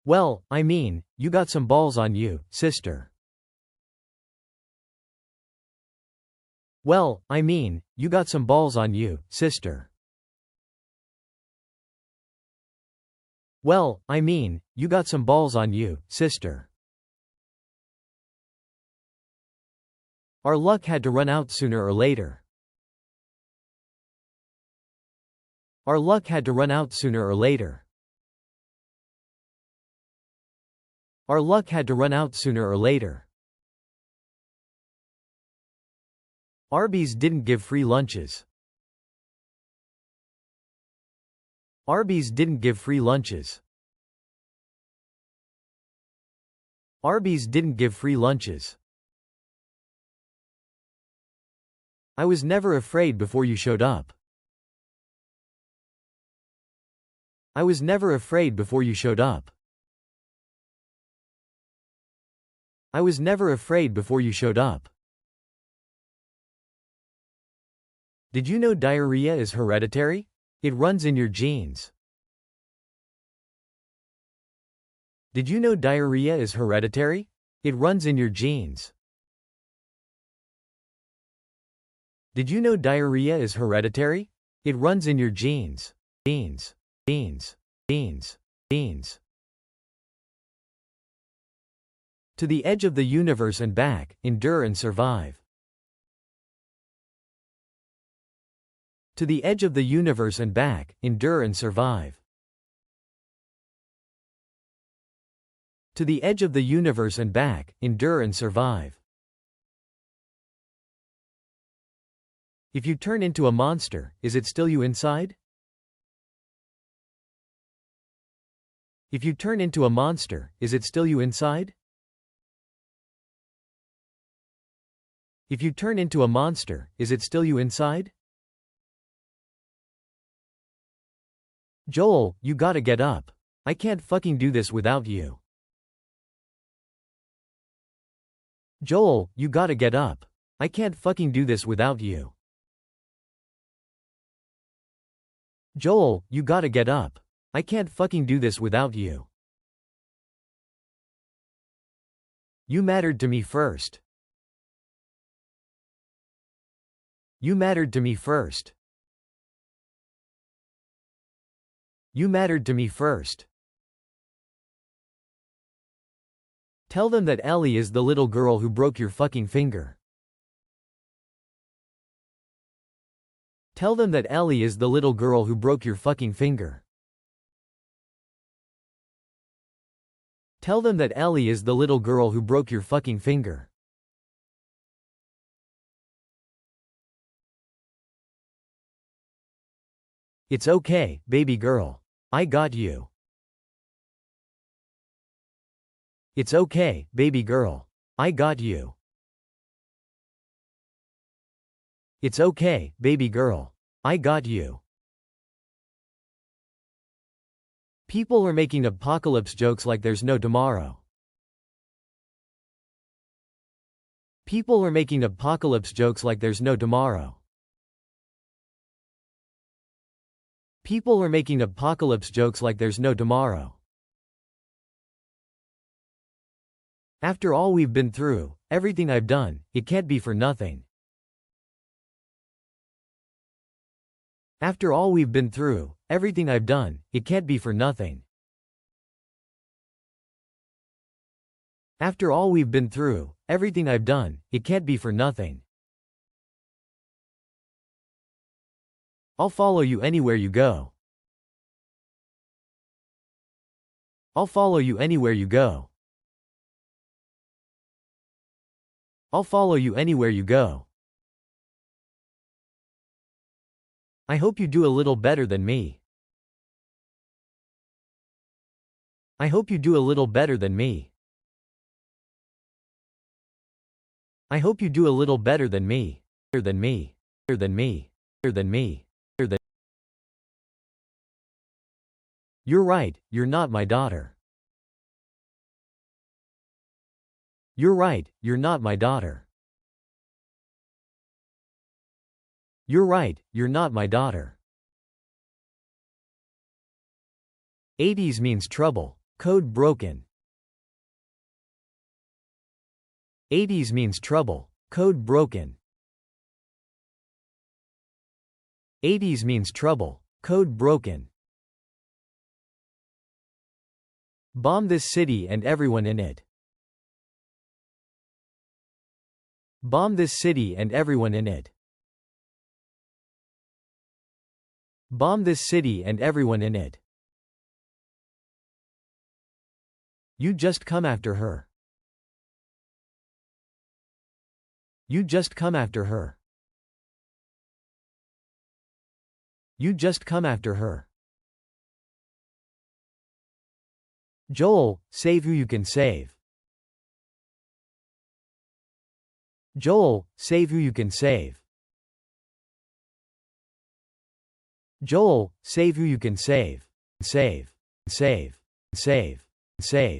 Well, I mean, you got some balls on you, sister. Well, I mean, you got some balls on you, sister. Well, I mean, you got some balls on you, sister. Our luck had to run out sooner or later. Our luck had to run out sooner or later. Our luck had to run out sooner or later. Arby's didn't give free lunches. Arby's didn't give free lunches. Arby's didn't give free lunches. I was never afraid before you showed up. I was never afraid before you showed up. I was never afraid before you showed up. Did you know diarrhea is hereditary? It runs in your genes. Did you know diarrhea is hereditary? It runs in your genes. Did you know diarrhea is hereditary? It runs in your genes. Genes. Genes. Genes. Genes. To the edge of the universe and back, endure and survive. To the edge of the universe and back, endure and survive. To the edge of the universe and back, endure and survive. If you turn into a monster, is it still you inside? If you turn into a monster, is it still you inside? If you turn into a monster, is it still you inside? Joel, you gotta get up. I can't fucking do this without you. Joel, you gotta get up. I can't fucking do this without you. Joel, you gotta get up. I can't fucking do this without you. You mattered to me first. You mattered to me first. You mattered to me first. Tell them that Ellie is the little girl who broke your fucking finger. Tell them that Ellie is the little girl who broke your fucking finger. Tell them that Ellie is the little girl who broke your fucking finger. It's okay, baby girl. I got you. It's okay, baby girl. I got you. It's okay, baby girl. I got you. People are making apocalypse jokes like there's no tomorrow. People are making apocalypse jokes like there's no tomorrow. People are making apocalypse jokes like there's no tomorrow. After all we've been through, everything I've done, it can't be for nothing. After all we've been through, everything I've done, it can't be for nothing. After all we've been through, everything I've done, it can't be for nothing. I'll follow you anywhere you go. I'll follow you anywhere you go. I'll follow you anywhere you go. I hope you do a little better than me. I hope you do a little better than me. I hope you do a little better than me. Better than me. Better than me. Better than me. Better than. You're right, you're not my daughter. You're right, you're not my daughter. You're right, you're not my daughter. 80s means trouble. Code broken. 80s means trouble. Code broken. 80s means trouble. Code broken. Bomb this city and everyone in it. Bomb this city and everyone in it. Bomb this city and everyone in it. You just come after her. You just come after her. You just come after her. Joel, save who you can save. Joel, save who you can save. Joel, save who you can save. Save. Save. Save. Save.